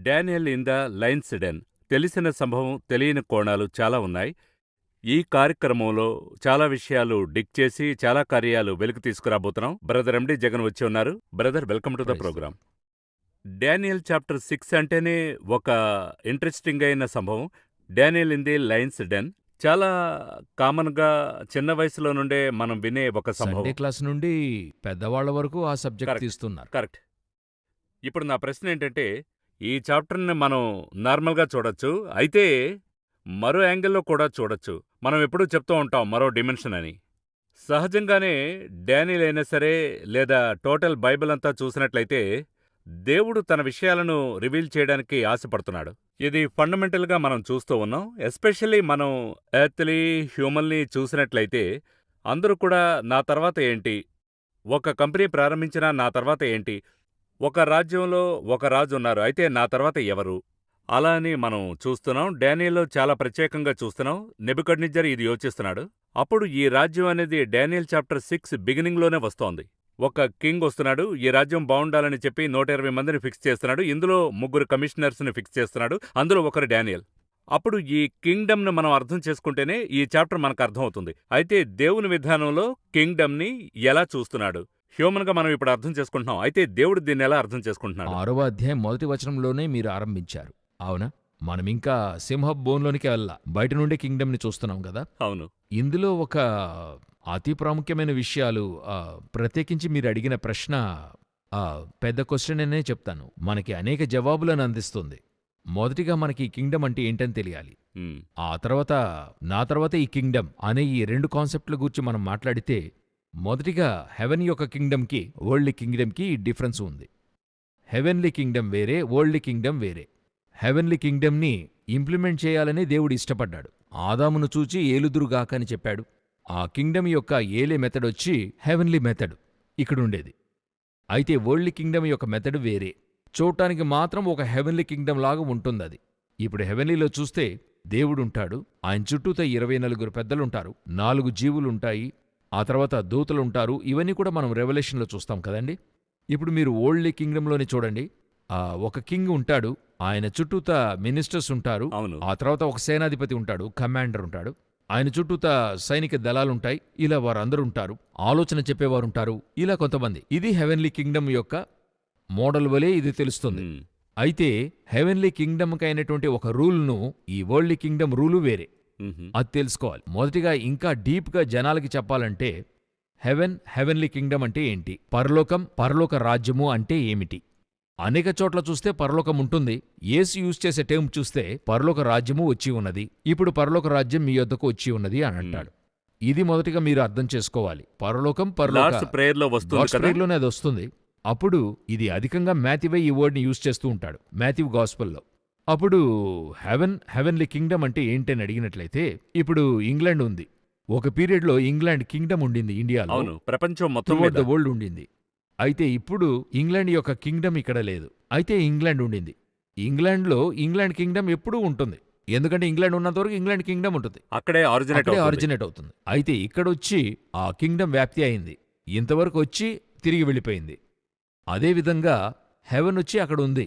Daniel in the lion's den. తెలిసిన సంభవం, తెలియని కోణాలు చాలా ఉన్నాయి. ఈ కార్యక్రమంలో చాలా విషయాలు డిగ్ చేసి, చాలా కార్యాలు వెలికి తీసుకురాబోతున్నాం. బ్రదర్ ఎండి జగన్ వచ్చి ఉన్నారు. Brother, welcome to the praise program. Daniel chapter 6 అంటేనే ఒక ఇంట్రెస్టింగ్ అయిన సంభవం. Daniel in the lion's den చాలా కామన్‌గా చిన్న వయసులో నుండే మనం వినే ఒక సండే సంభవం. క్లాస్ నుండి పెద్దవాళ్ల వరకు ఆ సబ్జెక్ట్ కరెక్ట్. తీస్తున్నారు. కరెక్ట్. ఇప్పుడు నా ప్రశ్న ఏంటంటే, ఈ చాప్టర్‌ని మనం నార్మల్‌గా చూడొచ్చు. అయితే మరో యాంగిల్‌లో కూడా చూడొచ్చు. మనం ఎప్పుడూ చెప్తూ ఉంటాం మరో డిమెన్షన్ అని. సహజంగానే డానియల్ అయినా సరే, లేదా టోటల్ బైబిల్ అంతా చూసినట్లయితే, దేవుడు తన విషయాలను రివీల్ చేయడానికి ఆశపడుతున్నాడు. ఇది ఫండమెంటల్‌గా మనం చూస్తూ ఉన్నాం. ఎస్పెషల్లీ మనం ఎర్త్‌లీ, హ్యూమన్‌ని చూసినట్లయితే, అందరూ కూడా నా తర్వాత ఏంటి? ఒక కంపెనీ ప్రారంభించినా నా తర్వాత ఏంటి? ఒక రాజ్యంలో ఒక రాజు ఉన్నారు. అయితే నా తర్వాత ఎవరు? అలా అని మనం చూస్తున్నాం. డానియేల్లో చాలా ప్రత్యేకంగా చూస్తున్నాం. నెబుకద్నెజర్ ఇది యోచిస్తున్నాడు. అప్పుడు ఈ రాజ్యం అనేది డానియేల్ చాప్టర్ 6 బిగినింగ్‌లోనే వస్తోంది. ఒక కింగ్ వస్తున్నాడు. ఈ రాజ్యం బావుండాలని చెప్పి 120 మందిని ఫిక్స్ చేస్తున్నాడు. ఇందులో 3 కమిషనర్స్‌ని ఫిక్స్ చేస్తున్నాడు. అందులో ఒకరు డానియేల్. అప్పుడు ఈ కింగ్డమ్‌ని మనం అర్థం చేసుకుంటేనే ఈ చాప్టర్ మనకు అర్థమవుతుంది. అయితే దేవుని విధానంలో కింగ్డమ్‌ని ఎలా చూస్తున్నాడు? హ్యూమన్‌గా మనం ఇప్పుడు అర్థం చేసుకుంటున్నాం. అయితే దేవుడు దీన్నెలా అర్థం చేసుకుంటున్నాడు? 6వ అధ్యాయం మొదటి వచనంలోనే మీరు ఆరంభించారు. అవునా? మనమింకా సింహపు బోన్‌లోనికి వెళ్ళలా. బయట నుండే కింగ్డమ్‌ని చూస్తున్నాం కదా! అవును. ఇందులో ఒక అతి ప్రాముఖ్యమైన విషయాలు ప్రత్యేకించి మీరు అడిగిన ప్రశ్న పెద్ద క్వశ్చన్ అనే చెప్తాను. మనకి అనేక జవాబులను అందిస్తుంది. మొదటిగా మనకి ఈ కింగ్డమ్ అంటే ఏంటని తెలియాలి. హ్మ్. ఆ తర్వాత నా తర్వాత ఈ కింగ్డమ్ అనే ఈ 2 కాన్సెప్ట్ల గురించి మనం మాట్లాడితే, మొదటిగా హెవెన్ యొక్క కింగ్డమ్‌కి, వరల్డ్లీ కింగ్డమ్‌కి డిఫరెన్స్ ఉంది. హెవెన్లీ కింగ్డమ్ వేరే, వరల్డ్లీ కింగ్డమ్ వేరే. హెవెన్లీ కింగ్డమ్‌ని ఇంప్లిమెంట్ చేయాలని దేవుడు ఇష్టపడ్డాడు. ఆదామును చూచి ఏలుదురుగాక అని చెప్పాడు. ఆ కింగ్డమ్ యొక్క ఏలే మెథడ్ వచ్చి హెవెన్లీ మెథడ్ ఇక్కడుండేది. అయితే వరల్డ్లీ కింగ్డమ్ యొక్క మెథడ్ వేరే. చూడటానికి మాత్రం ఒక హెవెన్లీ కింగ్డమ్ లాగా ఉంటుందది. ఇప్పుడు హెవెన్లీలో చూస్తే దేవుడుంటాడు. ఆయన చుట్టూత 24 పెద్దలుంటారు. 4 జీవులుంటాయి. ఆ తర్వాత దూతలుంటారు. ఇవన్నీ కూడా మనం రెవల్యూషన్‌లో చూస్తాం కదండి. ఇప్పుడు మీరు వరల్డ్లీ కింగ్డమ్‌లోని చూడండి. ఒక కింగ్ ఉంటాడు. ఆయన చుట్టూత మినిస్టర్స్ ఉంటారు. అవును. ఆ తర్వాత ఒక సేనాధిపతి ఉంటాడు. కమాండర్ ఉంటాడు. ఆయన చుట్టూత సైనిక దళాలుంటాయి. ఇలా వారందరూ ఉంటారు. ఆలోచన చెప్పేవారుంటారు. ఇలా కొంతమంది. ఇది హెవెన్లీ కింగ్డమ్ యొక్క మోడల్ వలె ఇది తెలుస్తుంది. హ్మ్. అయితే హెవెన్లీ కింగ్డమ్‌కైనటువంటి ఒక రూల్‌ను ఈ వరల్డ్లీ కింగ్డమ్ రూలు వేరే. హుహు. అది తెలుసుకోవాలి. మొదటిగా ఇంకా డీప్‌గా జనాలకి చెప్పాలంటే హెవెన్లీ కింగ్డమ్ అంటే ఏంటి? పరలోకం, పరలోక రాజ్యము అంటే ఏమిటి? అనేక చోట్ల చూస్తే పరలోకం ఉంటుంది. యేసు యూజ్ చేసే టర్మ్ చూస్తే పరలోక రాజ్యము వచ్చి ఉన్నది. ఇప్పుడు పరలోక రాజ్యం మీ యొద్దకు వచ్చి ఉన్నది అని అంటాడు. ఇది మొదటిగా మీరు అర్థం చేసుకోవాలి. పరలోకం, లార్డ్స్ ప్రేయర్‌లో వస్తుంది గాడ్స్ కదా! ప్రేయర్‌లోనే అది వస్తుంది. అప్పుడు ఇది అధికంగా మాథ్యూవే ఈ వర్డ్‌ని యూజ్ చేస్తూ ఉంటాడు. మాథ్యూ గాస్పెల్‌లో. అప్పుడు హెవెన్లీ కింగ్డమ్ అంటే ఏంటని అడిగినట్లయితే, ఇప్పుడు ఇంగ్లాండ్ ఉంది. ఒక పీరియడ్‌లో ఇంగ్లాండ్ కింగ్డమ్ ఉండింది ఇండియాలో. అవును. ప్రపంచం మొత్తం త్రూఅవుట్ మీద. ద వరల్డ్ ఉండింది. అయితే ఇప్పుడు ఇంగ్లాండ్ యొక్క కింగ్డమ్ ఇక్కడ లేదు. అయితే ఇంగ్లాండ్ ఉండింది. ఇంగ్లాండ్ కింగ్డమ్ ఎప్పుడూ ఉంటుంది. ఎందుకంటే ఇంగ్లాండ్ ఉన్నంతవరకు ఇంగ్లాండ్ కింగ్డమ్ ఉంటుంది. అక్కడే అక్కడే అవుతుంది. ఆరిజినేట్ అవుతుంది. అయితే ఇక్కడొచ్చి ఆ కింగ్డమ్ వ్యాప్తి అయింది. ఇంతవరకు వచ్చి తిరిగి వెళ్ళిపోయింది. అదేవిధంగా హెవెన్ వచ్చి అక్కడ ఉంది.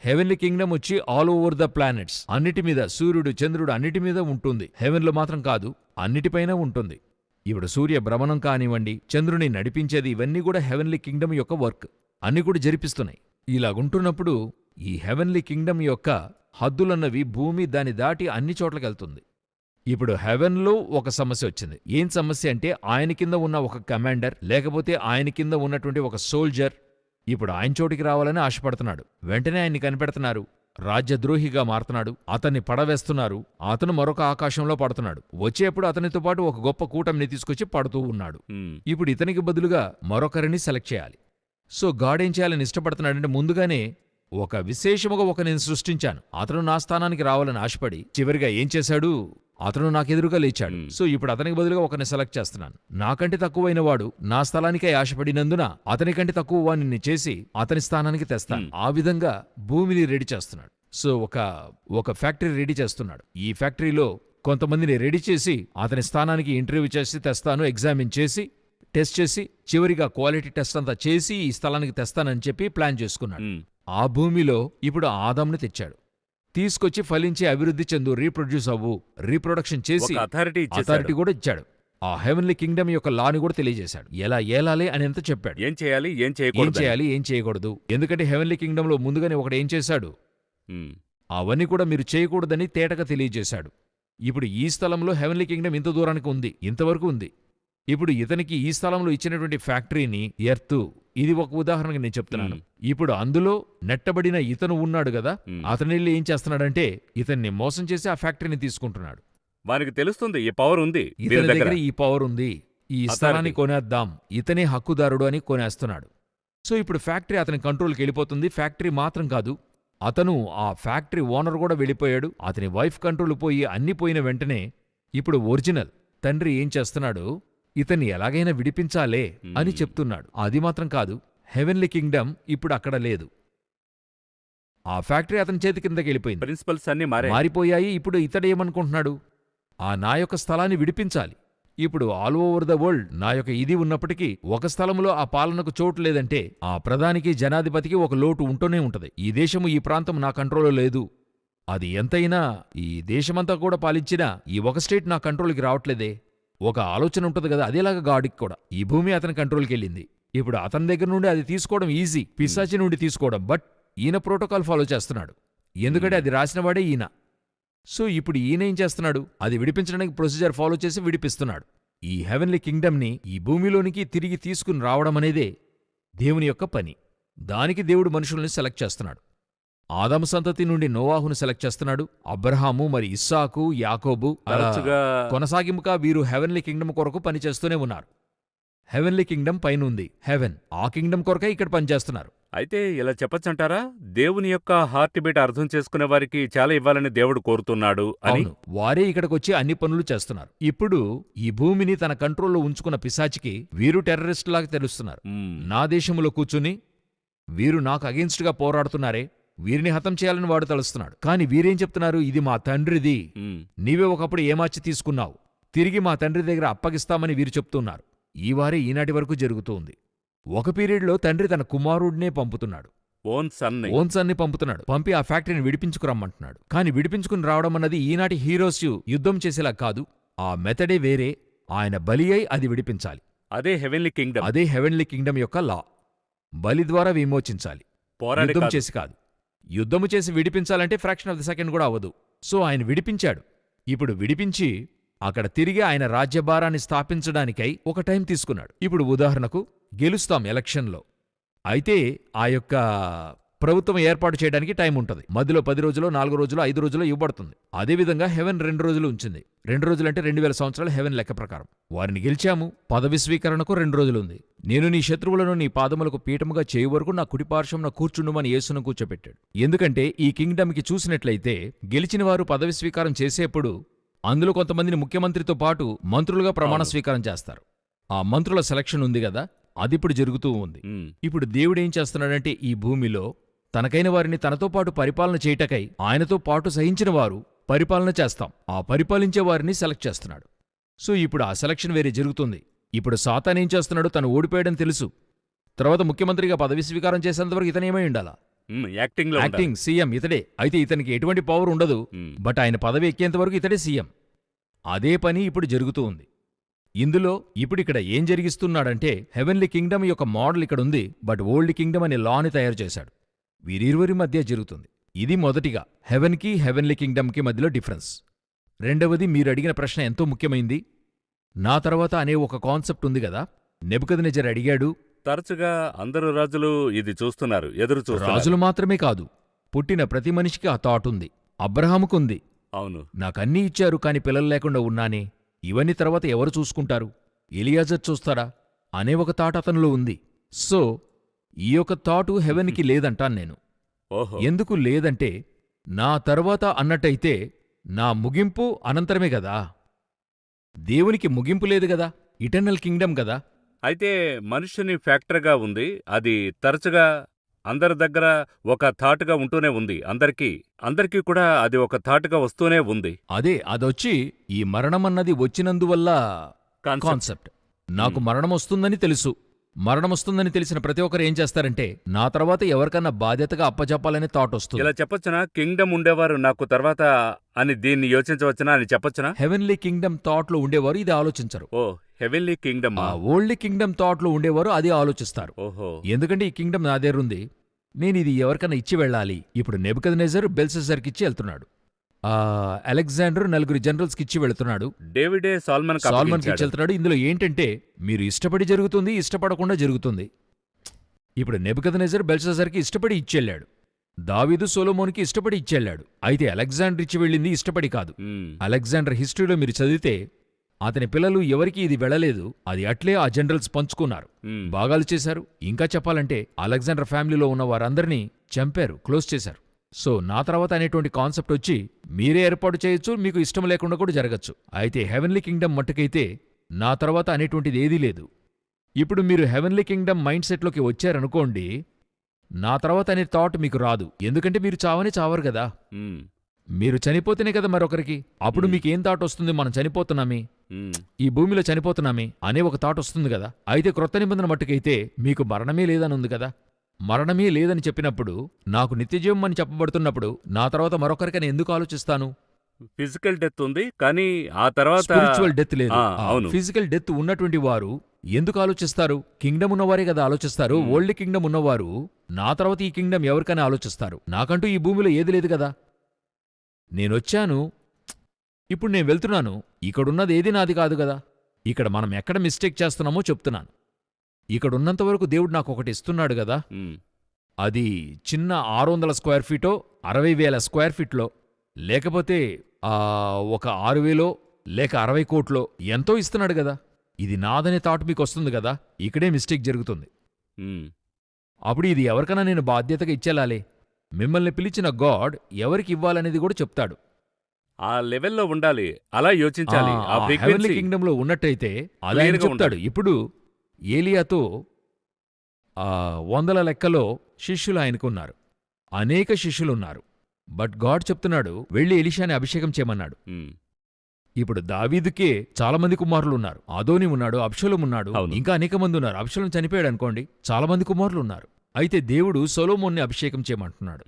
హెవెన్లీ కింగ్డమ్ వచ్చి ఆల్ ఓవర్ ద ప్లానెట్స్ అన్నిటి మీద, సూర్యుడు, చంద్రుడు అన్నిటి మీద ఉంటుంది. హెవెన్లో మాత్రం కాదు, అన్నిటిపైన ఉంటుంది. ఇప్పుడు సూర్య భ్రమణం కానివ్వండి, చంద్రుని నడిపించేది, ఇవన్నీ కూడా హెవెన్లీ కింగ్డమ్ యొక్క వర్క్. అన్ని కూడా జరిపిస్తున్నాయి. ఇలాగుంటున్నప్పుడు ఈ హెవెన్లీ కింగ్డమ్ యొక్క హద్దులన్నవి భూమి దాని దాటి అన్ని చోట్లకెళ్తుంది. ఇప్పుడు హెవెన్లో ఒక సమస్య వచ్చింది. ఏం సమస్య అంటే, ఆయన కింద ఉన్న ఒక కమాండర్, లేకపోతే ఆయన కింద ఉన్నటువంటి ఒక సోల్జర్ ఇప్పుడు ఆయన చోటికి రావాలని ఆశపడుతున్నాడు. వెంటనే ఆయన్ని కనిపెడుతున్నారు. రాజ్యద్రోహిగా మారుతున్నాడు. అతన్ని పడవేస్తున్నారు. అతను మరొక ఆకాశంలో పడుతున్నాడు. వచ్చేప్పుడు అతనితో పాటు ఒక గొప్ప కూటమిని తీసుకొచ్చి పడుతూ ఉన్నాడు. హ్మ్. ఇప్పుడు ఇతనికి బదులుగా మరొకరిని సెలెక్ట్ చేయాలి. సో గాడ్ ఏం చేయాలని ఇష్టపడుతున్నాడంటే, ముందుగానే ఒక విశేషముగా ఒకరిని సృష్టించాను. అతను నా స్థానానికి రావాలని ఆశపడి చివరిగా ఏం చేశాడు? అతను నాకెదురుగా లేచాడు. సో ఇప్పుడు అతనికి బదులుగా ఒకరిని సెలెక్ట్ చేస్తున్నాను. నాకంటే తక్కువైన వాడు నా స్థలానికై ఆశపడినందున అతనికంటే తక్కువ వాడిని చేసి అతని స్థానానికి తెస్తాను. ఆ విధంగా భూమిని రెడీ చేస్తున్నాడు. సో ఒక ఫ్యాక్టరీ రెడీ చేస్తున్నాడు. ఈ ఫ్యాక్టరీలో కొంతమందిని రెడీ చేసి అతని స్థానానికి ఇంటర్వ్యూ చేసి తెస్తాను, ఎగ్జామిన్ చేసి, టెస్ట్ చేసి, చివరిగా క్వాలిటీ టెస్ట్ అంతా చేసి ఈ స్థలానికి తెస్తానని చెప్పి ప్లాన్ చేసుకున్నాడు. ఆ భూమిలో ఇప్పుడు ఆదాంని తెచ్చాడు. తీసుకొచ్చి ఫలించి అభివృద్ధి చెందు, రీప్రొడ్యూస్ అవ్వు, రీప్రొడక్షన్ చేసి ఒక అథారిటీ ఇచ్చేశాడు. అథారిటీ కూడా ఇచ్చాడు. ఆ హెవెన్లీ కింగ్డమ్ యొక్క లాని కూడా తెలియజేశాడు. ఎలా ఏలాలి అని ఎంత చెప్పాడు. ఏం చేయాలి, ఏం ఏం చేయకూడదు. చేయాలి, ఏం చేయకూడదు. ఎందుకంటే హెవెన్లీ కింగ్డంలో ముందుగానే ఒకడు ఏం చేశాడు, అవన్నీ కూడా మీరు చేయకూడదని తేటగా తెలియజేశాడు. ఇప్పుడు ఈ స్థలంలో హెవెన్లీ కింగ్డమ్ ఇంత దూరానికి ఉంది, ఇంతవరకు ఉంది. ఇప్పుడు ఇతనికి ఈ స్థలంలో ఇచ్చినటువంటి ఫ్యాక్టరీని ఎర్త్, ఇది ఒక ఉదాహరణగా నేను చెప్తున్నాను. ఇప్పుడు అందులో నెట్టబడిన ఇతను ఉన్నాడు కదా, అతనిల్లి ఏం చేస్తున్నాడంటే ఇతన్ని మోసం చేసి ఆ ఫ్యాక్టరీని తీసుకుంటున్నాడు. వానికి తెలుస్తుంది ఈ పవర్ ఉంది వీరి ఇతని దగ్గర. దగ్గర ఈ పవర్ ఉంది, ఈ స్థలాన్ని కొనేద్దాం, ఇతనే హక్కుదారుడు అని కొనేస్తున్నాడు. సో ఇప్పుడు ఫ్యాక్టరీ అతని కంట్రోల్కి వెళ్ళిపోతుంది. ఫ్యాక్టరీ మాత్రం కాదు, అతను ఆ ఫ్యాక్టరీ ఓనర్ కూడా వెళ్ళిపోయాడు. అతని వైఫ్ కంట్రోల్ పోయి అన్ని పోయిన వెంటనే ఇప్పుడు ఒరిజినల్ తండ్రి ఏం చేస్తున్నాడు, ఇతన్ని ఎలాగైనా విడిపించాలే అని చెప్తున్నాడు. అది మాత్రం కాదు, హెవెన్లీ కింగ్డమ్ ఇప్పుడు అక్కడ లేదు. ఆ ఫ్యాక్టరీ అతని చేతి కిందకి వెళ్ళిపోయింది. ప్రిన్సిపల్స్ అన్ని మారిపోయాయి. ఇప్పుడు ఇతడేమనుకుంటున్నాడు, ఆ నా యొక్క స్థలాన్ని విడిపించాలి. ఇప్పుడు ఆల్ ఓవర్ ద వరల్డ్ నా యొక్క ఇది ఉన్నప్పటికీ ఒక స్థలంలో ఆ పాలనకు చోటు లేదంటే ఆ ప్రధానికి, జనాధిపతికి ఒక లోటు ఉంటూనే ఉంటది. ఈ దేశము, ఈ ప్రాంతం నా కంట్రోల్లో లేదు. అది ఎంతైనా ఈ దేశమంతా కూడా పాలించినా ఈ ఒక స్టేట్ నా కంట్రోల్కి రావట్లేదే. ఒక ఆలోచన ఉంటుంది కదా, అదేలాగా గాడికి కూడా ఈ భూమి అతని కంట్రోల్కి వెళ్ళింది. ఇప్పుడు అతని దగ్గర నుండి అది తీసుకోవడం ఈజీ, పిశాచి నుండి తీసుకోవడం. బట్ ఈయన ప్రోటోకాల్ ఫాలో చేస్తున్నాడు, ఎందుకంటే అది రాసినవాడే ఈయన. సో ఇప్పుడు ఈయన ఏం చేస్తున్నాడు, అది విడిపించడానికి ప్రొసీజర్ ఫాలో చేసి విడిపిస్తున్నాడు. ఈ హెవెన్లీ కింగ్డమ్ని ఈ భూమిలోనికి తిరిగి తీసుకుని రావడం అనేదే దేవుని యొక్క పని. దానికి దేవుడు మనుషుల్ని సెలెక్ట్ చేస్తున్నాడు. ఆదాము సంతతి నుండి నోవాహును సెలెక్ట్ చేస్తున్నాడు. అబ్రహాము, మరి ఇస్సాకు, యాకోబు, తరచుగా కొనసాగింపుగా వీరు హెవెన్లీ కింగ్డమ్ కొరకు పనిచేస్తూనే ఉన్నారు. హెవెన్లీ కింగ్డమ్ పైనుంది, హెవెన్, ఆ కింగ్డమ్ కొరకే ఇక్కడ పనిచేస్తున్నారు. అయితే ఇలా చెప్పచ్చంటారా, దేవుని యొక్క హార్ట్ బీట్ అర్థం చేసుకునే వారికి చాలా ఇవ్వాలని దేవుడు కోరుతున్నాడు అని. అవును, వారే ఇక్కడికొచ్చి అన్ని పనులు చేస్తున్నారు. ఇప్పుడు ఈ భూమిని తన కంట్రోల్లో ఉంచుకున్న పిశాచికి వీరు టెర్రరిస్టులాగా తెలుస్తున్నారు. నా దేశంలో కూర్చుని వీరు నాకు అగెన్స్ట్గా పోరాడుతున్నారే, వీరిని హతం చేయాలని వాడు తలుస్తున్నాడు. కాని వీరేం చెప్తున్నారు, ఇది మా తండ్రిది, నీవే ఒకప్పుడు ఏమార్చి తీసుకున్నావు, తిరిగి మా తండ్రి దగ్గర అప్పగిస్తామని వీరు చెప్తున్నారు. ఈ వారే ఈనాటి వరకు జరుగుతూ ఉంది. ఒక పీరియడ్లో తండ్రి తన కుమారుడినే పంపుతున్నాడు, ఓన్ సన్ని పంపుతున్నాడు. పంపి ఆ ఫ్యాక్టరీని విడిపించుకురమ్మంటున్నాడు. కాని విడిపించుకుని రావడం అన్నది ఈనాటి హీరోస్ యుద్ధం చేసేలా కాదు. ఆ మెథడే వేరే. ఆయన బలి అయి అది విడిపించాలి. అదే హెవెన్లీ కింగ్డమ్. అదే హెవెన్లీ కింగ్డమ్ యొక్క లా. బలి ద్వారా విమోచించాలి, యుద్ధం చేసి కాదు. యుద్ధము చేసి విడిపించాలంటే ఫ్రాక్షన్ ఆఫ్ ది సెకండ్ కూడా అవ్వదు. సో ఆయన విడిపించాడు. ఇప్పుడు విడిపించి అక్కడ తిరిగి ఆయన రాజ్యభారాన్ని స్థాపించడానికై ఒక టైం తీసుకున్నాడు. ఇప్పుడు ఉదాహరణకు గెలుస్తాం ఎలక్షన్లో, అయితే ఆ యొక్క ప్రభుత్వం ఏర్పాటు చేయడానికి టైం ఉంటుంది. మధ్యలో 10 రోజులో, 4 రోజులో, 5 రోజులో ఇవ్వబడుతుంది. అదేవిధంగా హెవెన్ 2 రోజులు ఉంచింది. 2 రోజులంటే 2000 సంవత్సరాలు హెవెన్ లెక్క ప్రకారం. వారిని గెలిచాము, పదవి స్వీకరణకు 2 రోజులుంది. నేను నీ శత్రువులను నీ పాదములకు పీఠముగా చేయు వరకు నా కుడిపార్శ్వమున కూర్చుండుమని యేసును కూర్చోబెట్టాడు. ఎందుకంటే ఈ కింగ్డమ్కి చూసినట్లయితే గెలిచిన వారు పదవి స్వీకారం చేసేప్పుడు అందులో కొంతమందిని ముఖ్యమంత్రితో పాటు మంత్రులుగా ప్రమాణ స్వీకారం చేస్తారు. ఆ మంత్రుల సెలక్షన్ ఉంది కదా, అదిప్పుడు జరుగుతూ ఉంది. ఇప్పుడు దేవుడేం చేస్తున్నాడంటే ఈ భూమిలో తనకైన వారిని తనతో పాటు పరిపాలన చేయటకై ఆయనతో పాటు సహించిన వారు పరిపాలన చేస్తాం, ఆ పరిపాలించే వారిని సెలెక్ట్ చేస్తున్నాడు. సో ఇప్పుడు ఆ సెలక్షన్ వేరే జరుగుతుంది. ఇప్పుడు సాతానేం చేస్తున్నాడు, తను ఓడిపోయాడని తెలుసు. తర్వాత ముఖ్యమంత్రిగా పదవి స్వీకారం చేసేంతవరకు ఇతనేమై ఉండాలా, యాక్టింగ్ సీఎం ఇతడే. అయితే ఇతనికి ఎటువంటి పవర్ ఉండదు, బట్ ఆయన పదవి ఎక్కేంతవరకు ఇతడే సీఎం. అదే పని ఇప్పుడు జరుగుతూ ఉంది. ఇందులో ఇప్పుడిక్కడ ఏం జరిగిస్తున్నాడంటే హెవెన్లీ కింగ్డమ్ యొక్క మోడల్ ఇక్కడుంది, బట్ ఓల్డ్ కింగ్డమ్ అనే లాని తయారు చేశాడు. వీరిరువురి మధ్య జరుగుతుంది. ఇది మొదటిగా హెవెన్కి హెవెన్లీ కింగ్డమ్కి మధ్యలో డిఫరెన్స్. రెండవది, మీరు అడిగిన ప్రశ్న ఎంతో ముఖ్యమైంది. నా తర్వాత అనే ఒక కాన్సెప్ట్ ఉంది కదా, నెబుకద్నెజర్ అడిగాడు. తరచుగా అందరు రాజులు ఇది చూస్తున్నారు, ఎదురు చూస్తున్నారు. రాజులు మాత్రమే కాదు, పుట్టిన ప్రతి మనిషికి ఆ థాట్ ఉంది. అబ్రహాముకుంది, అవును, నాకన్నీ ఇచ్చారు కాని పిల్లలు లేకుండా ఉన్నానే, ఇవన్నీ తర్వాత ఎవరు చూసుకుంటారు, ఎలియాజర్ చూస్తాడా అనే ఒక థాట్ అతనిలో ఉంది. సో ఈ యొక్క థాటు హెవెన్కి లేదంటాను నేను. ఎందుకు లేదంటే, నా తర్వాత అన్నట్టయితే నా ముగింపు అనంతరమే గదా, దేవునికి ముగింపు లేదు గదా, ఇటర్నల్ కింగ్డమ్ గదా. అయితే మనుష్యుని ఫ్యాక్టర్గా ఉంది, అది తరచుగా అందరి దగ్గర ఒక థాట్గా ఉంటూనే ఉంది. అందరికీ కూడా అది ఒక థాట్గా వస్తూనే ఉంది. అదొచ్చి ఈ మరణమన్నది వచ్చినందువల్ల కాన్సెప్ట్. నాకు మరణం వస్తుందని తెలుసు, మరణమొస్తుందని తెలిసిన ప్రతి ఒక్కరు ఏం చేస్తారంటే నా తర్వాత ఎవరికన్నా బాధ్యతగా అప్పచెప్పాలనే థాట్ వస్తుంది. ఇలా చెప్పొచ్చునా? కింగ్డమ్ ఉండేవారు నాకు తర్వాత అని దీన్ని యోచించవచ్చునా అని చెప్పొచ్చునా? హెవెన్లీ కింగ్డమ్ థాట్లో ఉండేవారు ఇది ఆలోచించరు. ఓ హెవెన్లీ కింగ్డమ్. ఆ వరల్డ్లీ కింగ్డమ్ థాట్లో ఉండేవారు అది ఆలోచిస్తారు. ఓహో. ఎందుకంటే ఈ కింగ్డమ్ నా దగ్గర ఉంది, నేను ఇది ఎవరికన్నా ఇచ్చి వెళ్ళాలి. ఇప్పుడు నెబుకద్నెజర్ బెల్షస్సర్కి ఇచ్చి వెళ్తున్నాడు. అలెగ్జాండర్ నలుగురి జనరల్స్కి ఇచ్చి వెళుతున్నాడు. డేవిడే సాల్మన్కి ఇచ్చి వెళ్తున్నాడు. ఇందులో ఏంటంటే మీరు ఇష్టపడి జరుగుతుంది, ఇష్టపడకుండా జరుగుతుంది. ఇప్పుడు నెబుకద్నెజర్ బెల్షస్సర్కి ఇష్టపడి ఇచ్చెళ్ళాడు. దావీదు సొలొమోన్కి ఇష్టపడి ఇచ్చెళ్ళాడు. అయితే అలెగ్జాండర్ ఇచ్చి వెళ్ళింది ఇష్టపడి కాదు. అలెగ్జాండర్ హిస్టరీలో మీరు చదివితే అతని పిల్లలు ఎవరికీ ఇది వెళ్ళలేదు. అది అట్లే ఆ జనరల్స్ పంచుకున్నారు, భాగాలు చేశారు. ఇంకా చెప్పాలంటే అలెగ్జాండర్ ఫ్యామిలీలో ఉన్న వారందరినీ చంపారు, క్లోజ్ చేశారు. సో నా తర్వాత అనేటువంటి కాన్సెప్ట్ వచ్చి మీరే ఏర్పాటు చేయొచ్చు, మీకు ఇష్టం లేకుండా కూడా జరగచ్చు. అయితే హెవెన్లీ కింగ్డమ్ మట్టుకైతే నా తర్వాత అనేటువంటిది ఏదీ లేదు. ఇప్పుడు మీరు హెవెన్లీ కింగ్డమ్ మైండ్ సెట్లోకి వచ్చారనుకోండి, నా తర్వాత అనే థాట్ మీకు రాదు. ఎందుకంటే మీరు చావనే చావరు కదా, మీరు చనిపోతేనే కదా మరొకరికి. అప్పుడు మీకేం థాట్ వస్తుంది? మనం చనిపోతున్నామే, ఈ భూమిలో చనిపోతున్నామే అనే ఒక థాట్ వస్తుంది కదా. అయితే క్రొత్త నిబంధన మట్టుకైతే మీకు మరణమే లేదని ఉంది కదా. మరణమే లేదని చెప్పినప్పుడు, నాకు నిత్యజీవం అని చెప్పబడుతున్నప్పుడు నా తర్వాత మరొకరికని ఎందుకు ఆలోచిస్తాను? ఫిజికల్ డెత్ ఉంది కానీ ఆ తర్వాత స్పిరిచువల్ డెత్ లేదు. అవును. ఫిజికల్ డెత్ ఉన్నటువంటి వారు ఎందుకు ఆలోచిస్తారు? కింగ్డమ్ ఉన్నవారే కదా ఆలోచిస్తారు. ఓల్డ్ కింగ్డమ్ ఉన్నవారు నా తర్వాత ఈ కింగ్డమ్ ఎవరికైనా ఆలోచిస్తారు. నాకంటూ ఈ భూమిలో ఏది లేదు కదా. నేనొచ్చాను, ఇప్పుడు నేను వెళ్తున్నాను, ఇక్కడున్నది ఏది నాది కాదు కదా. ఇక్కడ మనం ఎక్కడ మిస్టేక్ చేస్తున్నామో చెప్తున్నాను. ఇక్కడున్నంతవరకు దేవుడు నాకు ఒకటి ఇస్తున్నాడు కదా. అది చిన్న 600 స్క్వేర్ ఫీటో 60,000 స్క్వేర్ ఫీట్లో, లేకపోతే ఒక 6,000 లేక 60 కోట్లో ఎంతో ఇస్తున్నాడు కదా. ఇది నాదనే థాట్ మీకు వస్తుంది కదా. ఇక్కడే మిస్టేక్ జరుగుతుంది. అప్పుడు ఇది ఎవరికైనా నేను బాధ్యతగా ఇచ్చేలాలే. మిమ్మల్ని పిలిచిన గాడ్ ఎవరికి ఇవ్వాలనేది కూడా చెప్తాడు. ఆ లెవెల్లో ఉండాలి, అలా యోచించాలి. ఆ హెవెన్లీ ఫ్రీక్వెన్సీ కింగ్డమ్లో ఉన్నట్టయితే అలా ఆయన క్లియర్గా చెప్తాడు. ఇప్పుడు ఏలియాతో 100ల లెక్కలో శిష్యులు ఆయనకున్నారు, అనేక శిష్యులున్నారు. బట్ గాడ్ చెప్తున్నాడు వెళ్ళి ఎలీషాని అభిషేకం చేయమన్నాడు. ఇప్పుడు దావీదుకే చాలా మంది కుమారులున్నారు. ఆదోని ఉన్నాడు, అబ్షలోం ఉన్నాడు, అవును. ఇంకా అనేక మంది ఉన్నారు. అబ్షలోం చనిపోయాడు అనుకోండి, చాలా మంది కుమారులు ఉన్నారు. అయితే దేవుడు సొలొమోన్ని అభిషేకం చేయమంటున్నాడు.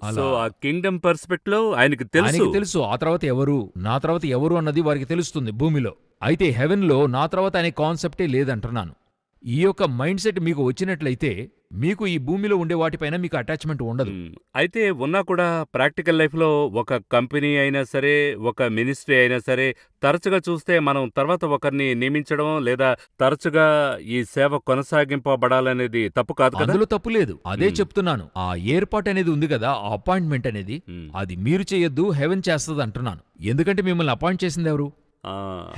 సో ఆ కింగ్డమ్ పర్స్పెక్ట్ లో ఆయనకి ఆయనకి తెలుసు ఆ తర్వాత ఎవరు, నా తర్వాత ఎవరు అన్నది వారికి తెలుస్తుంది భూమిలో. అయితే హెవెన్లో నా తర్వాత అనే కాన్సెప్టే లేదంటున్నాను. ఈ యొక్క మైండ్ సెట్ మీకు వచ్చినట్లయితే మీకు ఈ భూమిలో ఉండే వాటిపైన మీకు అటాచ్మెంట్ ఉండదు. అయితే ఉన్నా కూడా ప్రాక్టికల్ లైఫ్ లో ఒక కంపెనీ అయినా సరే, ఒక మినిస్ట్రీ అయినా సరే, తరచుగా చూస్తే మనం తర్వాత ఒకరిని నియమించడం లేదా తరచుగా ఈ సేవ కొనసాగింపబడాలనేది తప్పు కాదు కదా. అందులో తప్పు లేదు, అదే చెప్తున్నాను. ఆ ఏర్పాటు అనేది ఉంది కదా, ఆ అపాయింట్మెంట్ అనేది, అది మీరు చేయొద్దు, హెవెన్ చేస్తుంది అంటున్నాను. ఎందుకంటే మిమ్మల్ని అపాయింట్ చేసింది ఎవరు?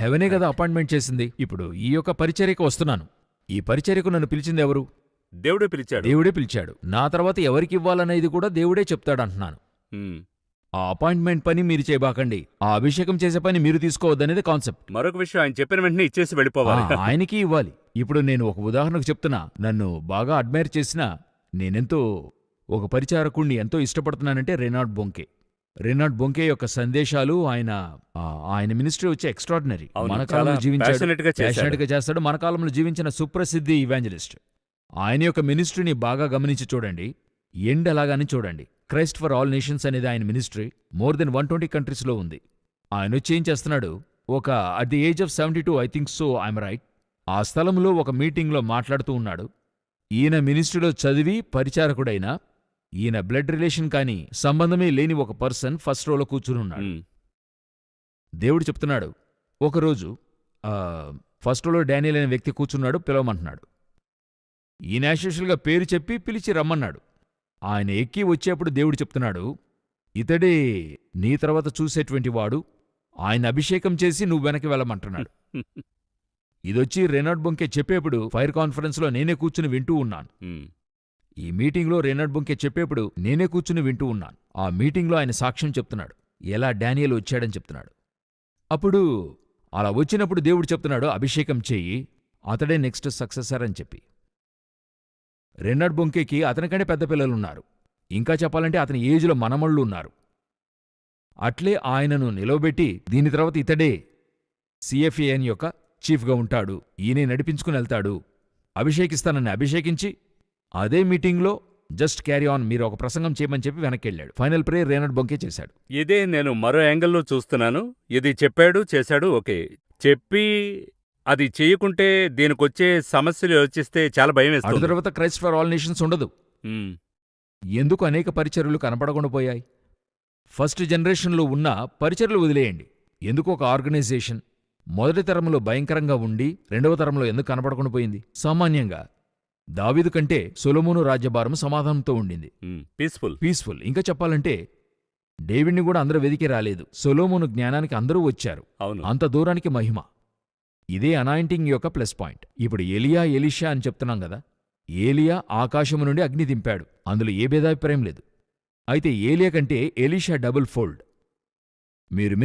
హెవెనే కదా అపాయింట్మెంట్ చేసింది. ఇప్పుడు ఈ యొక్క పరిచర్యకు వస్తున్నాను. ఈ పరిచర్యకు నన్ను పిలిచింది ఎవరు? దేవుడే పిలిచాడు. దేవుడే పిలిచాడు. నా తర్వాత ఎవరికి ఇవ్వాలనేది కూడా దేవుడే చెప్తాడంటున్నాను. ఆ అపాయింట్మెంట్ పని మీరు చేయబాకండి, ఆ అభిషేకం చేసే పని మీరు తీసుకోవద్దనేది కాన్సెప్ట్. మరొక విషయం, ఆయన చెప్పిన వెంటనే ఇచ్చేసి వెళ్ళిపోవాలి. ఆయనకి ఇవ్వాలి. ఇప్పుడు నేను ఒక ఉదాహరణకు చెప్తున్నా. నన్ను బాగా అడ్మైర్ చేసిన, నేనెంతో ఒక పరిచారకుణ్ణి ఎంతో ఇష్టపడుతున్నానంటే రెనార్డ్ బొంకే. రెనార్డ్ బొంకే యొక్క సందేశాలు, ఆయన మినిస్ట్రీ వచ్చి ఎక్స్ట్రాడినరీ. మన కాలంలో జీవించాడు, ప్యాషనెట్ గా చేస్తాడు. మన కాలంలో జీవించిన సుప్రసిద్ధి ఇవాంజలిస్ట్. ఆయన యొక్క మినిస్ట్రీని బాగా గమనించి చూడండి, ఎండ్ అలాగానే చూడండి. క్రైస్ట్ ఫర్ ఆల్ నేషన్స్ అనేది ఆయన మినిస్ట్రీ మోర్ దెన్ 120 కంట్రీస్లో ఉంది. ఆయన వచ్చి ఏం చేస్తున్నాడు, at the age of 72 I think so I'm right, ఆ స్థలంలో ఒక మీటింగ్లో మాట్లాడుతూ ఉన్నాడు. ఈయన మినిస్ట్రీలో చదివి పరిచారకుడైన, ఈయన బ్లడ్ రిలేషన్ కానీ సంబంధమే లేని ఒక పర్సన్ ఫస్ట్ రోలో కూర్చునున్నాడు. దేవుడు చెప్తున్నాడు, ఒకరోజు ఫస్ట్ రోలో డానియల్ అనే వ్యక్తి కూర్చున్నాడు, పిలవమంటున్నాడు. ఈయన యాశుషులుగా పేరు చెప్పి పిలిచి రమ్మన్నాడు. ఆయన ఎక్కి వచ్చేప్పుడు దేవుడు చెప్తున్నాడు, ఇతడే నీ తర్వాత చూసేటువంటి వాడు, ఆయన అభిషేకం చేసి నువ్వు వెనక్కి వెళ్ళమంటున్నాడు. ఇదొచ్చి రెనార్డ్ బొంకే చెప్పేప్పుడు ఫైర్ కాన్ఫరెన్స్లో నేనే కూర్చుని వింటూ ఉన్నాను. ఈ మీటింగ్లో రెనార్డ్ బొంకే చెప్పేప్పుడు నేనే కూర్చుని వింటూ ఉన్నాను. ఆ మీటింగ్లో ఆయన సాక్ష్యం చెప్తున్నాడు, ఎలా డానియల్ వచ్చాడని చెప్తున్నాడు. అప్పుడు అలా వచ్చినప్పుడు దేవుడు చెప్తున్నాడు, అభిషేకం చెయ్యి, అతడే నెక్స్ట్ సక్సెసర్ అని చెప్పి. రెనార్డ్ బొంకేకి అతనికంటే పెద్ద పిల్లలున్నారు. ఇంకా చెప్పాలంటే అతని ఏజ్లో మనమళ్ళు ఉన్నారు. అట్లే ఆయనను నిలవబెట్టి దీని తర్వాత ఇతడే సిఎఫ్ఏఎన్ యొక్క చీఫ్గా ఉంటాడు, ఈయనే నడిపించుకుని వెళ్తాడు, అభిషేకిస్తానని అభిషేకించి అదే మీటింగ్లో జస్ట్ క్యారీ ఆన్, మీరు ఒక ప్రసంగం చేయమని చెప్పి వెనక్కెళ్ళాడు. ఫైనల్ ప్రేయర్ రేనాడ్ బొంకే చేశాడు. ఇదే నేను మరో యాంగిల్లో చూస్తున్నాను. ఇది చెప్పాడు, చేశాడు, ఓకే. చెప్పి అది చేయకుంటే దీనికొచ్చే సమస్యలు యోచిస్తే చాలా అటు భయమేస్తుంది. తర్వాత క్రైస్ట్ ఫర్ ఆల్ నేషన్స్ ఉండదు. హ్మ్. ఎందుకు అనేక పరిచర్యలు కనపడకుండా పోయాయి? ఫస్ట్ జనరేషన్లో ఉన్న పరిచర్యలు వదిలేయండి. ఎందుకు ఒక ఆర్గనైజేషన్ మొదటి తరంలో భయంకరంగా ఉండి రెండవ తరంలో ఎందుకు కనపడకుండా పోయింది? సామాన్యంగా దావీదు కంటే సొలొమోను రాజ్యభారం సమాధానంతో ఉండింది, పీస్ఫుల్. ఇంకా చెప్పాలంటే డేవిడ్ని కూడా అందరూ వెదికి రాలేదు. సొలొమోను జ్ఞానానికి అందరూ వచ్చారు. అవును. అంత దూరానికి మహిమ. ఇదే అనాయింటింగ్ యొక్క ప్లస్ పాయింట్. ఇప్పుడు ఎలియా ఎలీషా అని చెప్తున్నాం కదా. ఏలియా ఆకాశము నుండి అగ్ని దింపాడు, అందులో ఏ భేదాభిప్రాయం లేదు. అయితే ఏలియా కంటే ఎలీషా డబుల్ ఫోల్డ్. మీరు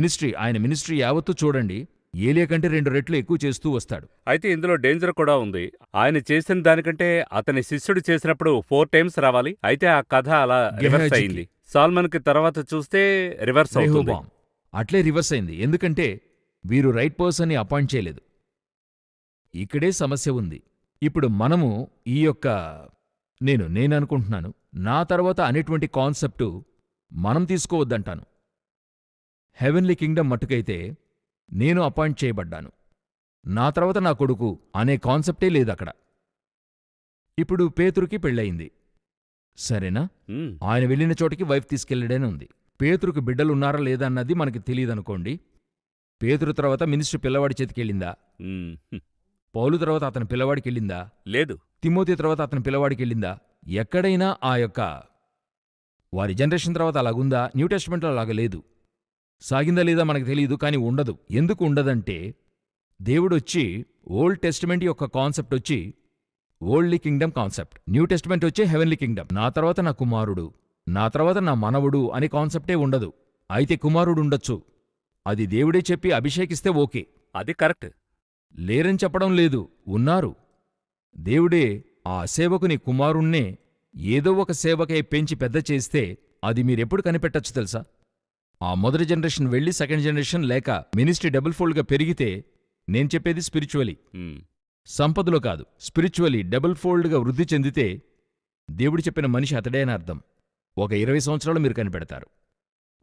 ఆయన మినిస్ట్రీ యావత్తూ చూడండి, ఏలియా కంటే 2 రెట్లు ఎక్కువ చేస్తూ వస్తాడు. అయితే ఇందులో డేంజర్ కూడా ఉంది. ఆయన చేసిన దానికంటే అతని శిష్యుడు చేసినప్పుడు 4 టైమ్స్ రావాలి. అయితే ఆ కథ అలా రివర్స్ గెహాజీకి. అయింది. సాల్మన్కి తర్వాత చూస్తే రివర్స్ అవుతుంది. రెహోబాం అట్లే రివర్స్ అయింది. ఎందుకంటే వీరు రైట్ పర్సన్ని అపాయింట్ చేయలేదు. ఇక్కడే సమస్య ఉంది. ఇప్పుడు మనము ఈ యొక్క నేననుకుంటున్నాను, నా తర్వాత అనేటువంటి కాన్సెప్టు మనం తీసుకోవద్దంటాను. హెవెన్లీ కింగ్డమ్ మట్టుకైతే నేను అపాయింట్ చేయబడ్డాను, నా తర్వాత నా కొడుకు అనే కాన్సెప్టే లేదక్కడ. ఇప్పుడు పేతురుకి పెళ్ళయింది, సరేనా? హ్మ్. ఆయన వెళ్ళిన చోటికి వైఫ్ తీసుకెళ్లడని ఉంది. పేతురుకు బిడ్డలున్నారా లేదా అన్నది మనకి తెలియదనుకోండి. పేతురు తర్వాత మినిస్ట్రీ పిల్లవాడి చేతికెళ్ళిందా? హ్మ్. పౌలు తర్వాత అతని పిల్లవాడికెళ్ళిందా? లేదు. తిమోతి తర్వాత అతని పిల్లవాడికెళ్ళిందా? ఎక్కడైనా ఆ యొక్క వారి జనరేషన్ తర్వాత అలాగుందా? న్యూ టెస్టిమెంట్లో అలాగ లేదు. సాగిందా లేదా మనకు తెలియదు, కానీ ఉండదు. ఎందుకు ఉండదంటే దేవుడొచ్చి ఓల్డ్ టెస్టిమెంట్ యొక్క కాన్సెప్ట్ వచ్చి ఓల్డ్లీ కింగ్డమ్ కాన్సెప్ట్, న్యూ టెస్టిమెంట్ వచ్చే హెవెన్లీ కింగ్డమ్. నా తర్వాత నా కుమారుడు, నా తర్వాత నా మనవుడు అనే కాన్సెప్టే ఉండదు. అయితే కుమారుడు ఉండొచ్చు, అది దేవుడే చెప్పి అభిషేకిస్తే ఓకే, అది కరెక్ట్. లేరని చెప్పడం లేదు, ఉన్నారు. దేవుడే ఆ సేవకుని కుమారుణ్ణే ఏదో ఒక సేవకై పెంచి పెద్ద చేస్తే అది మీరెప్పుడు కనిపెట్టచ్చు తెలుసా? ఆ మొదటి జనరేషన్ వెళ్ళి సెకండ్ జనరేషన్ లేక మినిస్ట్రీ డబుల్ ఫోల్డ్గా పెరిగితే, నేను చెప్పేది స్పిరిచువలీ, హ్మ్. సంపదలో కాదు, స్పిరిచువలీ డబుల్ ఫోల్డ్గా వృద్ధి చెందితే దేవుడు చెప్పిన మనిషి అతడే అని అర్థం. ఒక 20 సంవత్సరాలు మీరు కనిపెడతారు.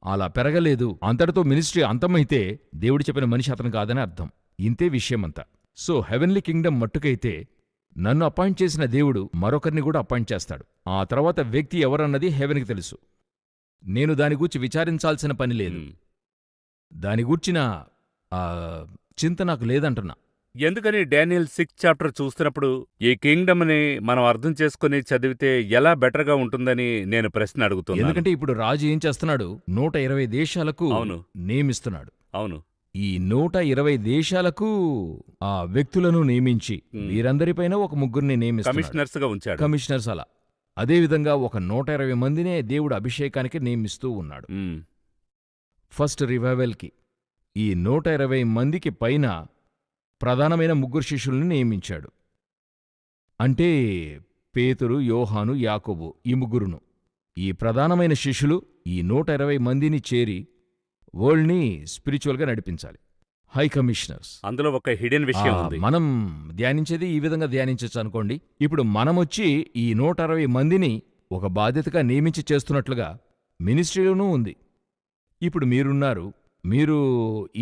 అలా పెరగలేదు, అంతటితో మినిస్ట్రీ అంతమైతే దేవుడు చెప్పిన మనిషి అతను కాదని అర్థం. ఇంతే విషయమంతా. సో హెవెన్లీ కింగ్డమ్ మట్టుకైతే నన్ను అపాయింట్ చేసిన దేవుడు మరొకరిని కూడా అపాయింట్ చేస్తాడు. ఆ తర్వాత వ్యక్తి ఎవరన్నది హెవెన్కి తెలుసు. నేను దాని గూర్చి విచారించాల్సిన పని లేదు. హ్మ్. దాని గూర్చిన చింత నాకు లేదంటున్నా. ఎందుకని డానియల్ 6 చాప్టర్ చూస్తున్నప్పుడు ఈ కింగ్డమ్ని మనం అర్థం చేసుకుని చదివితే ఎలా బెటర్గా ఉంటుందని నేను ప్రశ్న అడుగుతున్నాను. ఎందుకంటే ఇప్పుడు రాజు ఏం చేస్తున్నాడు? 120 దేశాలకు అవును. నియమిస్తున్నాడు. అవును. ఈ 120 దేశాలకు ఆ వ్యక్తులను నియమించి వీరందరిపైన ఒక ముగ్గురిని నియమిస్తున్నాడు, కమిషనర్స్గా ఉంచాడు. కమిషనర్స్. అలా అదేవిధంగా ఒక 120 మందినే దేవుడు అభిషేకానికి నియమిస్తూ ఉన్నాడు. హ్మ్. ఫస్ట్ రివైవల్కి ఈ 120 మందికి పైన ప్రధానమైన 3 శిష్యుల్ని నియమించాడు. అంటే పేతురు, యోహాను, యాకోబు, ఈ 3. ఈ ప్రధానమైన శిష్యులు ఈ 120 మందిని చేరి వరల్డ్ని స్పిరిచువల్గా నడిపించాలి. High commissioners. అందులో ఒక హిడెన్ విషయం ఉంది. మనం ధ్యానించేది ఈ విధంగా ధ్యానించచ్చు అనుకోండి. ఇప్పుడు మనమొచ్చి ఈ 160 మందిని ఒక బాధ్యతగా నియమించి చేస్తున్నట్లుగా మినిస్ట్రీలోనూ ఉంది. ఇప్పుడు మీరున్నారు, మీరు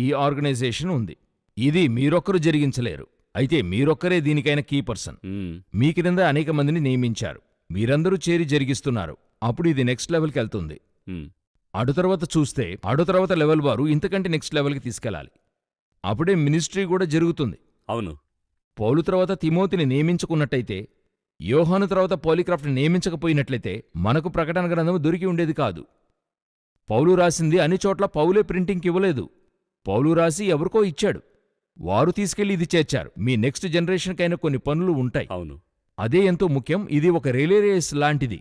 ఈ ఆర్గనైజేషన్ ఉంది. ఇది మీరొక్కరు జరిగించలేరు, అయితే మీరొక్కరే దీనికైనా కీ పర్సన్. హ్మ్. మీ క్రింద అనేక మందిని నియమించారు, మీరందరూ చేరి జరిగిస్తున్నారు. అప్పుడు ఇది నెక్స్ట్ లెవెల్కి వెళ్తుంది. హ్మ్. అటు తర్వాత చూస్తే అటు తర్వాత లెవెల్ వారు ఇంతకంటే నెక్స్ట్ లెవెల్కి తీసుకెళ్లాలి. అప్పుడే మినిస్ట్రీ కూడా జరుగుతుంది. అవును. పౌలు తర్వాత తిమోతిని నియమించుకున్నట్టయితే, యోహాను తర్వాత పాలీక్రాఫ్ట్ని నియమించకపోయినట్లయితే మనకు ప్రకటన గ్రంథము దొరికి ఉండేది కాదు. పౌలు రాసింది అన్ని చోట్ల పౌలే ప్రింటింగ్కి ఇవ్వలేదు. పౌలు రాసి ఎవరికో ఇచ్చాడు, వారు తీసుకెళ్లి ఇది చేర్చారు. మీ నెక్స్ట్ జనరేషన్కైనా కొన్ని పనులు ఉంటాయి. అవును. అదే ఎంతో ముఖ్యం. ఇది ఒక రిలే రేస్ లాంటిది.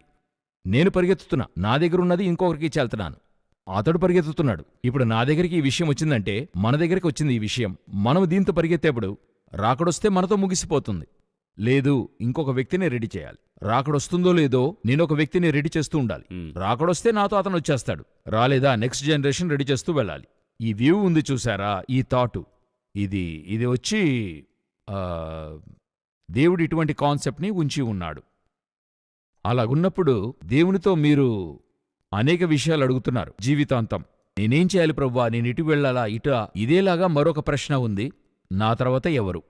నేను పరిగెత్తుతున్నా, నా దగ్గరున్నది ఇంకొకరికి చెల్తున్నాను, అతడు పరిగెత్తుతున్నాడు. ఇప్పుడు నా దగ్గరికి ఈ విషయం వచ్చిందంటే మన దగ్గరికి వచ్చింది ఈ విషయం. మనం దీంతో పరిగెత్తేప్పుడు రాకడొస్తే మనతో ముగిసిపోతుంది. లేదు, ఇంకొక వ్యక్తిని రెడీ చేయాలి. రాకడొస్తుందో లేదో నేనొక వ్యక్తిని రెడీ చేస్తూ ఉండాలి. రాకడొస్తే నాతో అతను వచ్చేస్తాడు, రాలేదా నెక్స్ట్ జనరేషన్ రెడీ చేస్తూ వెళ్ళాలి. ఈ వ్యూ ఉంది చూసారా, ఈ థాటు, ఇది వచ్చి దేవుడు ఇటువంటి కాన్సెప్ట్ని ఉంచి ఉన్నాడు. అలాగున్నప్పుడు దేవునితో మీరు అనేక విషయాలు అడుగుతున్నారు జీవితాంతం. నేనేం చేయాలి ప్రభువా, నేను ఇటు వెళ్ళాలా ఇటా? ఇదేలాగా మరొక ప్రశ్న ఉంది, నా తర్వాత ఎవరు?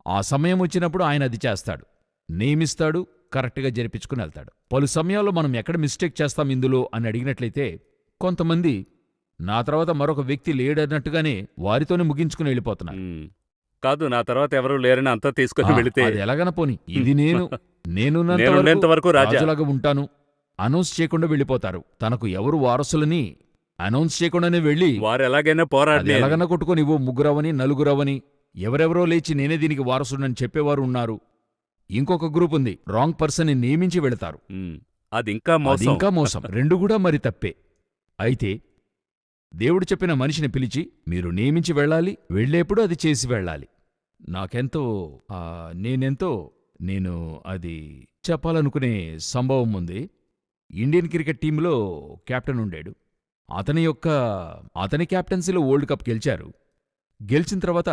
ఆ సమయం వచ్చినప్పుడు ఆయన అది చేస్తాడు, నియమిస్తాడు, కరెక్ట్గా జరిపించుకుని వెళ్తాడు. పలు సమయాల్లో మనం ఎక్కడ మిస్టేక్ చేస్తాం ఇందులో అని అడిగినట్లయితే, కొంతమంది నా తర్వాత మరొక వ్యక్తి లేడన్నట్టుగానే వారితోనే ముగించుకుని వెళ్ళిపోతున్నారు. కాదు, నా తర్వాత ఎవరు లేరని అంతా తీసుకుని వెళితే అది ఎలాగన పోని, ఇది నేనున్నంత నేనున్నంత వరకు రాజా. రాజులాగా ఉంటాను అనౌన్స్ చేయకుండా వెళ్ళిపోతారు. తనకు ఎవరు వారసులని అనౌన్స్ చేయకుండానే వెళ్ళి వారు ఎలాగైనా అది పోరాడి ఎలాగన్నా కొట్టుకొని ఇవ్వు, ముగ్గురవని నలుగురవని, ఎవరెవరో లేచి నేనే దీనికి వారసుడని చెప్పేవారు ఉన్నారు. ఇంకొక గ్రూప్ ఉంది, రాంగ్ పర్సన్ని నియమించి వెళతారు. అది ఇంకా అది మోసం. ఇంకా మోసం. రెండు కూడా మరి తప్పే. అయితే దేవుడు చెప్పిన మనిషిని పిలిచి మీరు నియమించి వెళ్ళాలి, వెళ్ళేప్పుడు అది చేసి వెళ్ళాలి. నాకెంతో నేను అది చెప్పాలనుకునే సంభవం ఉంది. ఇండియన్ క్రికెట్ టీంలో కెప్టెన్ ఉండాడు. అతని కెప్టెన్సీలో వరల్డ్ కప్ గెలిచారు. గెలిచిన తర్వాత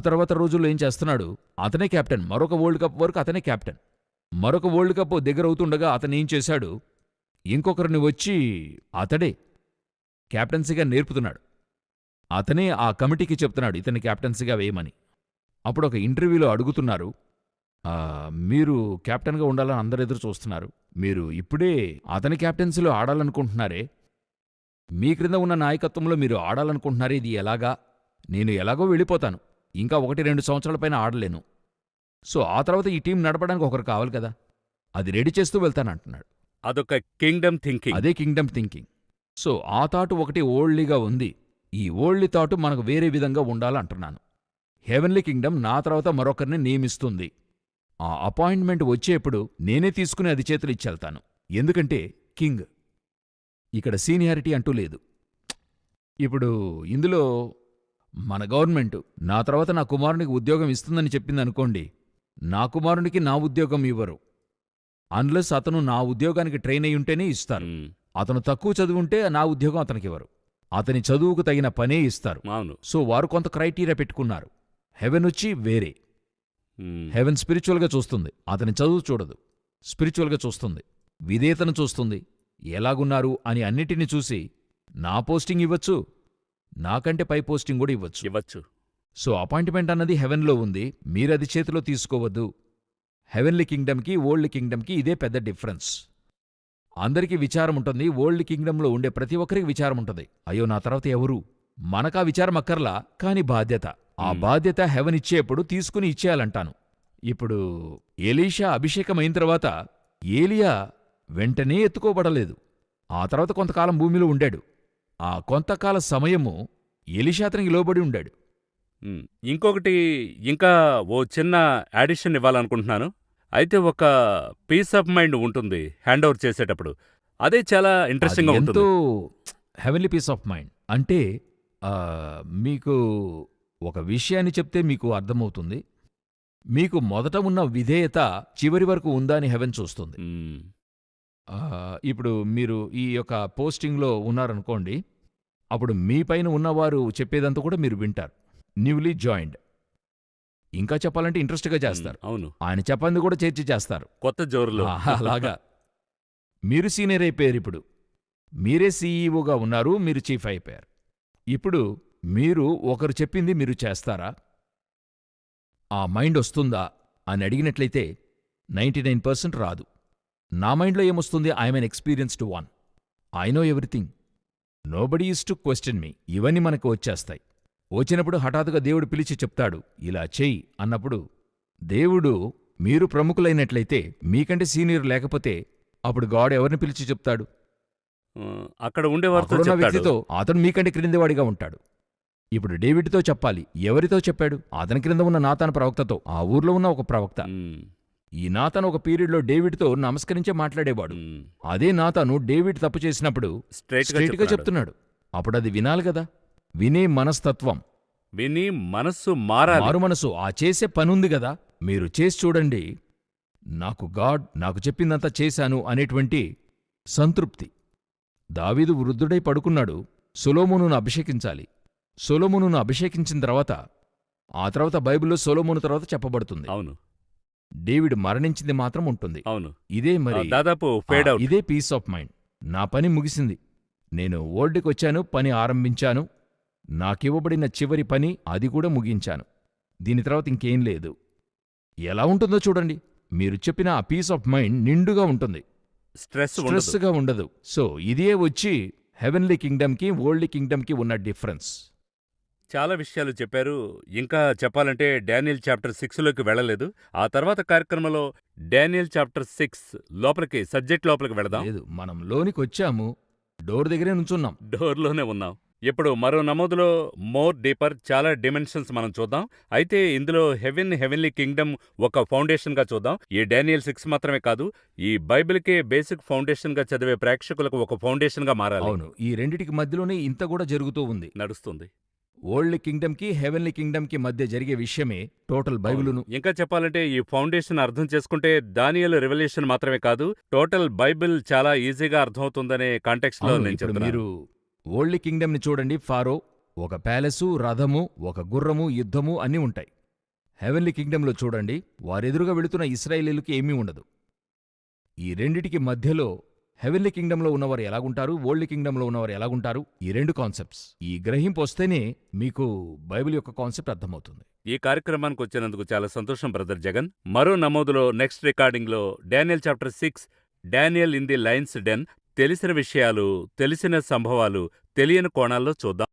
తర్వాత రోజుల్లో ఏం చేస్తున్నాడు, అతనే కెప్టెన్. మరొక వరల్డ్ కప్ వరకు అతనే కెప్టెన్. మరొక వరల్డ్ కప్ దగ్గరవుతుండగా అతనేం చేశాడు, ఇంకొకరిని వచ్చి అతడే కెప్టెన్సీగా నేర్పుతున్నాడు. అతనే ఆ కమిటీకి చెప్తున్నాడు ఇతన్ని కెప్టెన్సీగా వేయమని. అప్పుడు ఒక ఇంటర్వ్యూలో అడుగుతున్నారు, మీరు కెప్టెన్గా ఉండాలని అందరు ఎదురు చూస్తున్నారు, మీరు ఇప్పుడే అతని కెప్టెన్సీలో ఆడాలనుకుంటున్నారే, మీ క్రింద ఉన్న నాయకత్వంలో మీరు ఆడాలనుకుంటున్నారే, ఇది ఎలాగా? నేను ఎలాగో వెళ్ళిపోతాను, ఇంకా 1-2 సంవత్సరాల పైన ఆడలేను. సో ఆ తర్వాత ఈ టీం నడపడానికి ఒకరు కావాలి కదా, అది రెడీ చేస్తూ వెళ్తానంటున్నాడు. అదొక కింగ్డమ్ థింకింగ్. అదే కింగ్డమ్ థింకింగ్. సో ఆ థాటు ఒకటి ఓల్డ్లీగా ఉంది. ఈ ఓల్డ్లీ థాటు మనకు వేరే విధంగా ఉండాలంటున్నాను. హెవెన్లీ కింగ్డమ్ నా తర్వాత మరొకరిని నియమిస్తుంది. ఆ అపాయింట్మెంట్ వచ్చేప్పుడు నేనే తీసుకుని అది చేతులు ఇచ్చెళ్తాను. ఎందుకంటే కింగ్, ఇక్కడ సీనియారిటీ అంటూ లేదు. ఇప్పుడు ఇందులో మన గవర్నమెంట్ నా తర్వాత నా కుమారునికి ఉద్యోగం ఇస్తుందని చెప్పిందనుకోండి, నా కుమారునికి నా ఉద్యోగం ఇవ్వరు. అన్లెస్ అతను నా ఉద్యోగానికి ట్రైన్ అయి ఉంటేనే ఇస్తారు. అతను తక్కువ చదువుంటే నా ఉద్యోగం అతనికివ్వరు. అతని చదువుకు తగిన పనే ఇస్తారు. సో వారు కొంత క్రైటీరియా పెట్టుకున్నారు. హెవెన్ వచ్చి వేరే. హెవెన్ స్పిరిచువల్గా చూస్తుంది, అతని చదువు చూడదు. స్పిరిచువల్గా చూస్తుంది, విధేయతను చూస్తుంది, ఎలాగున్నారు అని అన్నిటినీ చూసి నా పోస్టింగ్ ఇవ్వచ్చు, నాకంటే పై పోస్టింగ్ కూడా ఇవ్వచ్చు. సో అపాయింట్మెంట్ అన్నది హెవెన్లో ఉంది, మీరది చేతిలో తీసుకోవద్దు. హెవెన్లీ కింగ్డమ్కి ఓల్డ్ కింగ్డమ్కి ఇదే పెద్ద డిఫరెన్స్. అందరికీ విచారం ఉంటుంది, ఓల్డ్ కింగ్డంలో ఉండే ప్రతి ఒక్కరికి విచారం ఉంటుంది. అయ్యో నా తర్వాత ఎవరు? మనకా విచారం అక్కర్లా, కాని బాధ్యత, ఆ బాధ్యత హెవెన్ ఇచ్చేప్పుడు తీసుకుని ఇచ్చేయాలంటాను. ఇప్పుడు ఎలీషా అభిషేకమైన తర్వాత ఏలియా వెంటనే ఎత్తుకోబడలేదు. ఆ తర్వాత కొంతకాలం భూమిలో ఉండాడు. ఆ కొంతకాల సమయము ఎలీషా అతనికి లోబడి ఉండాడు. ఇంకొకటి ఇంకా ఓ చిన్న యాడిషన్ ఇవ్వాలనుకుంటున్నాను. అయితే ఒక పీస్ ఆఫ్ మైండ్ ఉంటుంది హ్యాండ్ ఓవర్ చేసేటప్పుడు, అదే చాలా ఇంట్రెస్టింగ్గా ఉంటుంది. ఎంతో హెవెన్లీ పీస్ ఆఫ్ మైండ్ అంటే మీకు ఒక విషయాన్ని చెప్తే మీకు అర్థమవుతుంది. మీకు మొదట ఉన్న విధేయత చివరి వరకు ఉందా అని హెవెన్ చూస్తుంది. ఇప్పుడు మీరు ఈ యొక్క పోస్టింగ్లో ఉన్నారనుకోండి, అప్పుడు మీ పైన ఉన్నవారు చెప్పేదంతా కూడా మీరు వింటారు. న్యూలీ జాయిన్డ్, ఇంకా చెప్పాలంటే ఇంట్రెస్ట్గా చేస్తారు. అవును, ఆయన చెప్పంది కూడా చేర్చి చేస్తారు కొత్త జోరులో. అలాగా మీరు సీనియర్ అయిపోయారు. ఇప్పుడు మీరే సీఈఓగా ఉన్నారు, మీరు చీఫ్ అయిపోయారు. ఇప్పుడు మీరు ఒకరు చెప్పింది మీరు చేస్తారా? ఆ మైండ్ వస్తుందా అని అడిగినట్లయితే 99% రాదు. నా మైండ్లో ఏమొస్తుంది? I'm an experienced one, I know everything, nobody is to question me. ఇవన్నీ మనకు వచ్చేస్తాయి. వచ్చినప్పుడు హఠాత్తుగా దేవుడు పిలిచి చెప్తాడు ఇలా చెయ్యి అన్నప్పుడు, దేవుడు మీరు ప్రముఖులైనట్లయితే, మీకంటే సీనియర్ లేకపోతే, అప్పుడు గాడ్ ఎవరిని పిలిచి చెప్తాడు? అక్కడ ఉండేవారితో అక్కడున్న చెప్తాడు. వ్యక్తితో. అతను మీకంటే క్రిందివాడిగా ఉంటాడు. ఇప్పుడు డేవిడ్తో చెప్పాలి, ఎవరితో చెప్పాడు? అతని క్రింద ఉన్న నాతాను ప్రవక్తతో, ఆ ఊర్లో ఉన్న ఒక ప్రవక్త. ఈ నాతాను ఒక పీరియడ్లో డేవిడ్తో నమస్కరించే మాట్లాడేవాడు. అదే నాతాను డేవిడ్ తప్పు చేసినప్పుడు స్ట్రైట్గా చెప్తున్నాడు. అప్పుడు అది వినాలి కదా. వినే మనస్తత్వం, విని మనస్సు మారాలి. మారు మనసు, ఆ చేసే పనుంది గదా. మీరు చేసి చూడండి, నాకు చెప్పిందంతా చేశాను అనేటువంటి సంతృప్తి. దావీదు వృద్ధుడై పడుకున్నాడు, సొలొమోనును అభిషేకించాలి. సొలొమోనును అభిషేకించిన తర్వాత, ఆ తర్వాత బైబిల్లో సొలొమోను తర్వాత చెప్పబడుతుంది. అవును, డేవిడ్ మరణించింది మాత్రం ఉంటుంది. అవును. ఇదే మరి దాదాపు ఫేడ్ అవుట్. ఇదే పీస్ ఆఫ్ మైండ్. నా పని ముగిసింది. నేను ఓల్డ్కొచ్చాను, పని ఆరంభించాను. నాకివ్వబడిన చివరి పని అది కూడా ముగించాను. దీని తర్వాత ఇంకేం లేదు. ఎలా ఉంటుందో చూడండి. మీరు చెప్పిన ఆ పీస్ ఆఫ్ మైండ్ నిండుగా ఉంటుంది, స్ట్రెస్ ఉండదు. స్ట్రెస్గా ఉండదు. సో ఇదే వచ్చి హెవెన్లీ కింగ్డమ్కి వరల్డ్లీ కింగ్డమ్కి ఉన్న డిఫరెన్స్. చాలా విషయాలు చెప్పారు. ఇంకా చెప్పాలంటే డానియల్ చాప్టర్ 6లోకి వెళ్ళలేదు. ఆ తర్వాత కార్యక్రమంలో డానియల్ చాప్టర్ 6 లోపలికి సబ్జెక్ట్ లోపలికి వెళదాం. లేదు, మనం లోనికొచ్చాము, డోర్ దగ్గరే నుంచున్నాం. డోర్లోనే ఉన్నాం. ఇప్పుడు మరో నమోదులో మోర్ డీపర్ చాలా డిమెన్షన్స్ మనం చూద్దాం. అయితే ఇందులో హెవెన్లీ కింగ్డమ్ ఒక ఫౌండేషన్గా చూద్దాం. ఈ డానియల్ 6 మాత్రమే కాదు, ఈ బైబిల్కే బేసిక్ ఫౌండేషన్గా చదివే ప్రేక్షకులకు ఒక ఫౌండేషన్గా మారాలి. అవును, ఈ రెండిటికి మధ్యలోనే ఇంత కూడా జరుగుతూ ఉంది. నడుస్తుంది. వరల్డ్ కింగ్డమ్కి హెవెన్లీ కింగ్డమ్కి మధ్య జరిగే విషయమే టోటల్ బైబిలును. ఇంకా చెప్పాలంటే ఈ ఫౌండేషన్ అర్థం చేసుకుంటే దానియేలు రెవల్యూషన్ మాత్రమే కాదు, టోటల్ బైబిల్ చాలా ఈజీగా అర్థమవుతుందనే కాంటెక్స్ట్ లో అవును, నేను ఇప్పుడు చెప్తున్నాను. మీరు వరల్డ్ కింగ్డమ్ని చూడండి. ఫారో, ఒక ప్యాలెసు, రథము, ఒక గుర్రము, యుద్ధము అన్నీ ఉంటాయి. హెవెన్లీ కింగ్డమ్లో చూడండి, వారెదురుగా వెళుతున్న ఇశ్రాయేలీయులకి ఏమీ ఉండదు. ఈ రెండిటికి మధ్యలో హెవెన్లీ కింగ్డమ్లో ఉన్నవారు ఎలాగుంటారు, వరల్డ్ కింగ్డమ్లో ఉన్నవారు ఎలాగుంటారు, ఈ రెండు కాన్సెప్ట్స్, ఈ గ్రహింపు వస్తేనే మీకు బైబిల్ యొక్క కాన్సెప్ట్ అర్థమవుతుంది. ఈ కార్యక్రమానికి వచ్చినందుకు చాలా సంతోషం బ్రదర్ జగన్. మరో నమోదులో నెక్స్ట్ రికార్డింగ్ లో Daniel chapter 6 Daniel in the lion's den తెలిసిన విషయాలు, తెలిసిన సంభవాలు, తెలియని కోణాల్లో చూద్దాం.